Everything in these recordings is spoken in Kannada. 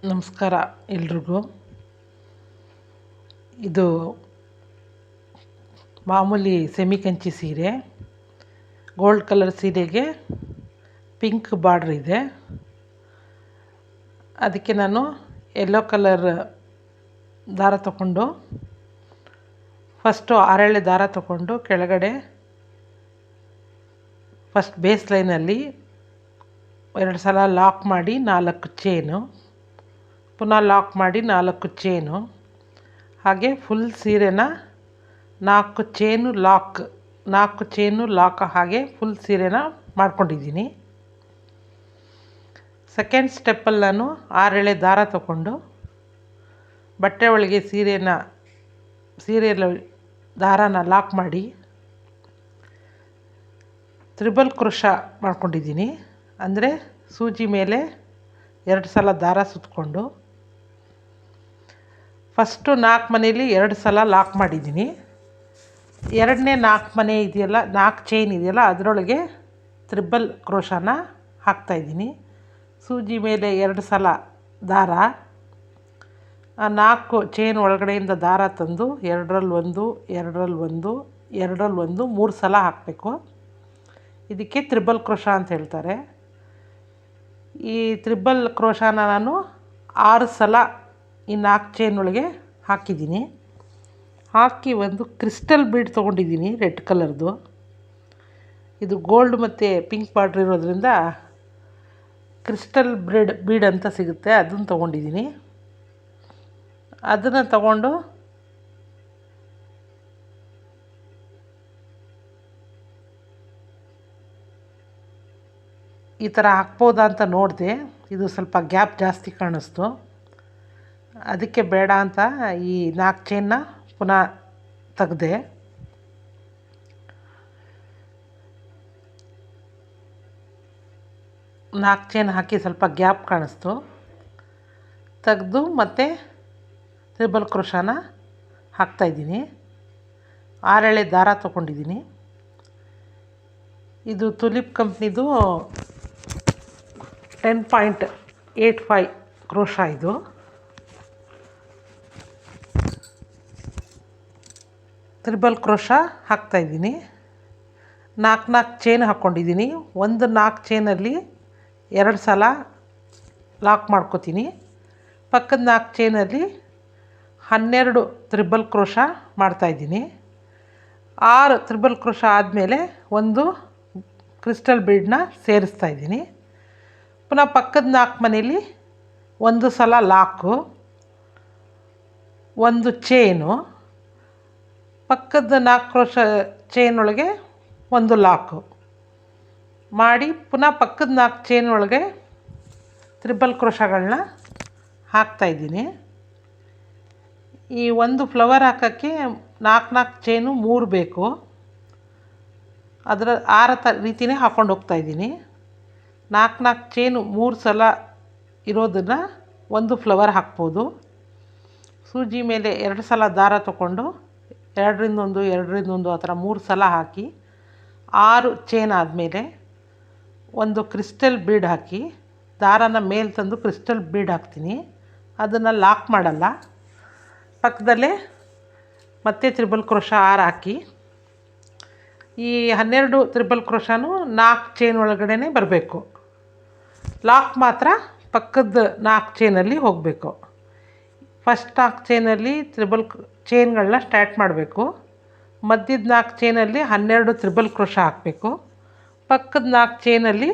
ನಮಸ್ಕಾರ ಎಲ್ರಿಗೂ. ಇದು ಮಾಮೂಲಿ ಸೆಮಿ ಕಂಚಿ ಸೀರೆ, ಗೋಲ್ಡ್ ಕಲರ್ ಸೀರೆಗೆ ಪಿಂಕ್ ಬಾರ್ಡ್ರ್ ಇದೆ. ಅದಕ್ಕೆ ನಾನು ಯೆಲ್ಲೋ ಕಲರ್ ದಾರ ತಗೊಂಡು ಫಸ್ಟು 6 ಎಳೆ ದಾರ ತಗೊಂಡು ಕೆಳಗಡೆ ಫಸ್ಟ್ ಬೇಸ್ ಲೈನಲ್ಲಿ 2 ಸಲ ಲಾಕ್ ಮಾಡಿ 4 ಚೈನು, ಪುನಃ ಲಾಕ್ ಮಾಡಿ 4 ಚೈನು, ಹಾಗೆ ಫುಲ್ ಸೀರೆನ 4 ಚೈನು ಲಾಕ್ ಹಾಗೆ ಫುಲ್ ಸೀರೆನ ಮಾಡ್ಕೊಂಡಿದ್ದೀನಿ. ಸೆಕೆಂಡ್ ಸ್ಟೆಪ್ಪಲ್ಲಿ ನಾನು 6 ಎಳೆ ದಾರ ತಗೊಂಡು ಬಟ್ಟೆ ಒಳಗೆ ಸೀರೆಯಲ್ಲಿ ದಾರಾನ ಲಾಕ್ ಮಾಡಿ ತ್ರಿಬಲ್ ಕ್ರೋಶಾ ಮಾಡ್ಕೊಂಡಿದ್ದೀನಿ. ಅಂದರೆ ಸೂಜಿ ಮೇಲೆ 2 ಸಲ ದಾರ ಸುತ್ತಕೊಂಡು ಫಸ್ಟು 4 ಮನೆಯಲ್ಲಿ 2 ಸಲ ಲಾಕ್ ಮಾಡಿದ್ದೀನಿ. ಎರಡನೇ 4 ಮನೆ ಇದೆಯಲ್ಲ, 4 ಚೈನ್ ಇದೆಯಲ್ಲ, ಅದರೊಳಗೆ ತ್ರಿಬಲ್ ಕ್ರೋಶಾನ ಹಾಕ್ತಾಯಿದ್ದೀನಿ. ಸೂಜಿ ಮೇಲೆ 2 ಸಲ ದಾರ, ಆ 4 ಚೈನ್ ಒಳಗಡೆಯಿಂದ ದಾರ ತಂದು 2ರಲ್ಲಿ 1, 2ರಲ್ಲಿ 1, 2ರಲ್ಲಿ 1, 3 ಸಲ ಹಾಕಬೇಕು. ಇದಕ್ಕೆ ತ್ರಿಬಲ್ ಕ್ರೋಶಾ ಅಂತ ಹೇಳ್ತಾರೆ. ಈ ತ್ರಿಬಲ್ ಕ್ರೋಶಾನ ನಾನು 6 ಸಲ ಈ 4 ಚೈನ್ ಒಳಗೆ ಹಾಕಿದ್ದೀನಿ. ಹಾಕಿ ಒಂದು ಕ್ರಿಸ್ಟಲ್ ಬೀಡ್ ತೊಗೊಂಡಿದ್ದೀನಿ, ರೆಡ್ ಕಲರ್ದು. ಇದು ಗೋಲ್ಡ್ ಮತ್ತು ಪಿಂಕ್ ಬಾರ್ಡ್ರ್ ಇರೋದ್ರಿಂದ ಕ್ರಿಸ್ಟಲ್ ಬೀಡ್ ಅಂತ ಸಿಗುತ್ತೆ, ಅದನ್ನು ತೊಗೊಂಡಿದ್ದೀನಿ. ಅದನ್ನು ತಗೊಂಡು ಈ ಥರ ಹಾಕ್ಬೋದಾ ಅಂತ ನೋಡಿದೆ. ಇದು ಸ್ವಲ್ಪ ಗ್ಯಾಪ್ ಜಾಸ್ತಿ ಕಾಣಿಸ್ತು, ಅದಕ್ಕೆ ಬೇಡ ಅಂತ ಈ 4 ಚೈನ್ನ ಪುನಃ ತೆಗೆದೆ. ನಾಲ್ಕು ಚೈನ್ ಹಾಕಿ ಸ್ವಲ್ಪ ಗ್ಯಾಪ್ ಕಾಣಿಸ್ತು, ತೆಗೆದು ಮತ್ತೆ ತ್ರಿಬಲ್ ಕ್ರೋಶಾನ ಹಾಕ್ತಾಯಿದ್ದೀನಿ. 6 ಎಳೆ ದಾರ ತೊಗೊಂಡಿದ್ದೀನಿ. ಇದು ತುಲಿಪ್ ಕಂಪ್ನಿದು 10.85 ಕ್ರೋಶಾ. ಇದು ತ್ರಿಬಲ್ ಕ್ರೋಶಾ ಹಾಕ್ತಾಯಿದ್ದೀನಿ. 4 ಚೈನ್ ಹಾಕ್ಕೊಂಡಿದ್ದೀನಿ. ಒಂದು 4 ಚೈನಲ್ಲಿ 2 ಸಲ ಲಾಕ್ ಮಾಡ್ಕೋತೀನಿ. ಪಕ್ಕದ 4 ಚೈನಲ್ಲಿ 12 ತ್ರಿಬಲ್ ಕ್ರೋಶಾ ಮಾಡ್ತಾಯಿದ್ದೀನಿ. 6 ತ್ರಿಬಲ್ ಕ್ರೋಶಾ ಆದಮೇಲೆ ಒಂದು ಕ್ರಿಸ್ಟಲ್ ಬೀಡನ್ನ ಸೇರಿಸ್ತಾಯಿದ್ದೀನಿ. ಪುನಃ ಪಕ್ಕದ 4 ಮನೆಯಲ್ಲಿ 1 ಸಲ ಲಾಕು, 1 ಚೈನು, ಪಕ್ಕದ 4 ಕ್ರೋಶಾ ಚೈನ್ ಒಳಗೆ 1 ಲಾಕು ಮಾಡಿ ಪುನಃ ಪಕ್ಕದ 4 ಚೈನ್ ಒಳಗೆ ತ್ರಿಬಲ್ ಕ್ರೋಶಾಗಳನ್ನ ಹಾಕ್ತಾಯಿದ್ದೀನಿ. ಈ ಒಂದು ಫ್ಲವರ್ ಹಾಕೋಕ್ಕೆ 4 ಚೈನು 3 ಬೇಕು. ಅದರ ರೀತಿಯೇ ಹಾಕ್ಕೊಂಡು ಹೋಗ್ತಾಯಿದ್ದೀನಿ. 4 ಚೈನು 3 ಸಲ ಇರೋದನ್ನು ಒಂದು ಫ್ಲವರ್ ಹಾಕ್ಬೋದು. ಸೂಜಿ ಮೇಲೆ 2 ಸಲ ದಾರ ತೊಗೊಂಡು 2ರಿಂದ 1, 2ರಿಂದ 1 ಆ ಥರ 3 ಸಲ ಹಾಕಿ 6 ಚೈನ್ ಆದಮೇಲೆ ಒಂದು ಕ್ರಿಸ್ಟಲ್ ಬೀಡ್ ಹಾಕಿ ದಾರಾನ ಮೇಲೆ ತಂದು ಕ್ರಿಸ್ಟಲ್ ಬೀಡ್ ಹಾಕ್ತೀನಿ. ಅದನ್ನು ಲಾಕ್ ಮಾಡಲ್ಲ, ಪಕ್ಕದಲ್ಲೇ ಮತ್ತೆ ತ್ರಿಬಲ್ ಕ್ರೋಶಾ 6 ಹಾಕಿ ಈ 12 ತ್ರಿಬಲ್ ಕ್ರೋಶಾನು 4 ಚೈನ್ ಒಳಗಡೆ ಬರಬೇಕು. ಲಾಕ್ ಮಾತ್ರ ಪಕ್ಕದ 4 ಚೈನಲ್ಲಿ ಹೋಗಬೇಕು. ಫಸ್ಟ್ 4 ಚೈನಲ್ಲಿ ಚೈನ್ಗಳನ್ನ ಸ್ಟಾರ್ಟ್ ಮಾಡಬೇಕು. ಮಧ್ಯದ 4 ಚೈನಲ್ಲಿ 12 ತ್ರಿಬಲ್ ಕ್ರೋಶಾ ಹಾಕಬೇಕು. ಪಕ್ಕದ 4 ಚೈನಲ್ಲಿ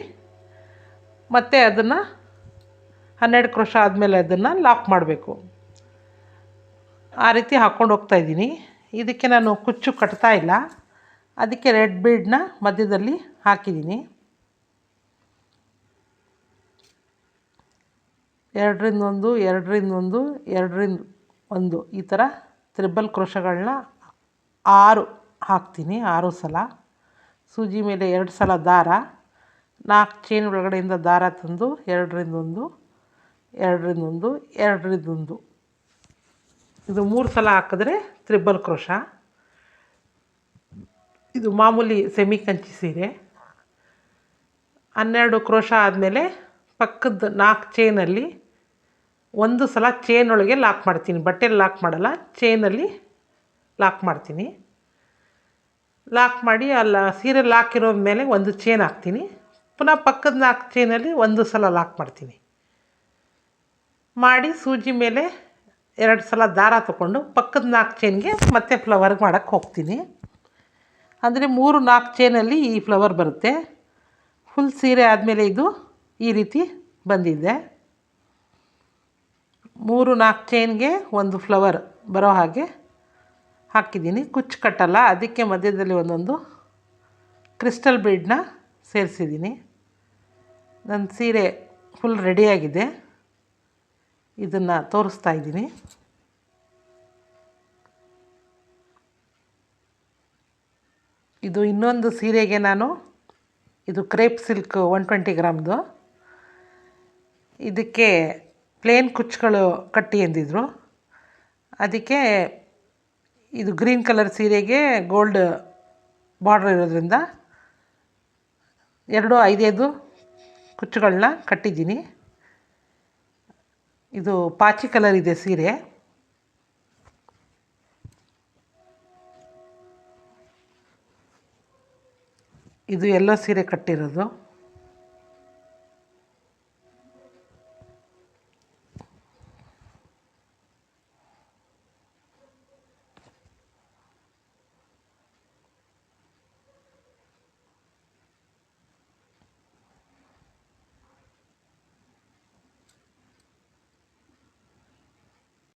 ಮತ್ತೆ ಅದನ್ನು 12 ಕ್ರೋಶಾ ಆದಮೇಲೆ ಅದನ್ನು ಲಾಕ್ ಮಾಡಬೇಕು. ಆ ರೀತಿ ಹಾಕ್ಕೊಂಡು ಹೋಗ್ತಾಯಿದ್ದೀನಿ. ಇದಕ್ಕೆ ನಾನು ಕುಚ್ಚು ಕಟ್ತಾ ಇಲ್ಲ, ಅದಕ್ಕೆ ರೆಡ್ ಬೀಡನ್ನ ಮಧ್ಯದಲ್ಲಿ ಹಾಕಿದ್ದೀನಿ. 2ರಿಂದ 1, 2ರಿಂದ 1, 2ರಿಂದ 1 ಈ ಥರ ತ್ರಿಬಲ್ ಕ್ರೋಶಾಗಳನ್ನ 6 ಹಾಕ್ತೀನಿ. 6 ಸಲ ಸೂಜಿ ಮೇಲೆ 2 ಸಲ ದಾರ, 4 ಚೈನ್ ಒಳಗಡೆಯಿಂದ ದಾರ ತಂದು 2ರಿಂದ 1, 2ರಿಂದ 1, 2ರಿಂದ 1 ಇದು 3 ಸಲ ಹಾಕಿದ್ರೆ ತ್ರಿಬಲ್ ಕ್ರೋಶಾ. ಇದು ಮಾಮೂಲಿ ಸೆಮಿ ಕಂಚಿ ಸೀರೆ. 12 ಕ್ರೋಶಾ ಆದಮೇಲೆ ಪಕ್ಕದ 4 ಚೈನಲ್ಲಿ ಒಂದು ಸಲ ಚೈನೊಳಗೆ ಲಾಕ್ ಮಾಡ್ತೀನಿ, ಬಟ್ಟೆಲಿ ಲಾಕ್ ಮಾಡಲ್ಲ, ಚೈನಲ್ಲಿ ಲಾಕ್ ಮಾಡ್ತೀನಿ. ಲಾಕ್ ಮಾಡಿ ಸೀರೆ ಲಾಕ್ ಇರೋ ಮೇಲೆ ಒಂದು ಚೈನ್ ಹಾಕ್ತೀನಿ, ಪುನಃ ಪಕ್ಕದ 4 ಚೈನಲ್ಲಿ ಒಂದು ಸಲ ಲಾಕ್ ಮಾಡ್ತೀನಿ. ಮಾಡಿ ಸೂಜಿ ಮೇಲೆ 2 ಸಲ ದಾರ ತೊಗೊಂಡು ಪಕ್ಕದ 4 ಚೈನ್ಗೆ ಮತ್ತೆ ಫ್ಲವರ್ ಮಾಡೋಕ್ಕೆ ಹೋಗ್ತೀನಿ. ಅಂದರೆ 3-4 ಚೈನಲ್ಲಿ ಈ ಫ್ಲವರ್ ಬರುತ್ತೆ. ಫುಲ್ ಸೀರೆ ಆದಮೇಲೆ ಇದು ಈ ರೀತಿ ಬಂದಿದೆ. 3-4 ಚೈನ್ಗೆ ಒಂದು ಫ್ಲವರ್ ಬರೋ ಹಾಗೆ ಹಾಕಿದ್ದೀನಿ. ಕುಚ್ಚು ಕಟ್ಟಲ್ಲ, ಅದಕ್ಕೆ ಮಧ್ಯದಲ್ಲಿ ಒಂದೊಂದು ಕ್ರಿಸ್ಟಲ್ ಬೀಡನ್ನ ಸೇರಿಸಿದ್ದೀನಿ. ನನ್ನ ಸೀರೆ ಫುಲ್ ರೆಡಿಯಾಗಿದೆ, ಇದನ್ನು ತೋರಿಸ್ತಾ ಇದ್ದೀನಿ. ಇದು ಇನ್ನೊಂದು ಸೀರೆಗೆ ಇದು ಕ್ರೇಪ್ ಸಿಲ್ಕ್ 120 ಗ್ರಾಮ್ದು. ಇದಕ್ಕೆ ಪ್ಲೇನ್ ಕುಚ್ಚುಗಳು ಕಟ್ಟಿ ಎಂದಿದ್ರು, ಅದಕ್ಕೆ ಇದು ಗ್ರೀನ್ ಕಲರ್ ಸೀರೆಗೆ ಗೋಲ್ಡ್ ಬಾರ್ಡ್ರ್ ಇರೋದ್ರಿಂದ 5 ಕುಚ್ಚುಗಳನ್ನ ಕಟ್ಟಿದ್ದೀನಿ. ಇದು ಪಾಚಿ ಕಲರ್ ಇದೆ ಸೀರೆ. ಇದು ಎಲ್ಲೋ ಸೀರೆ ಕಟ್ಟಿರೋದು.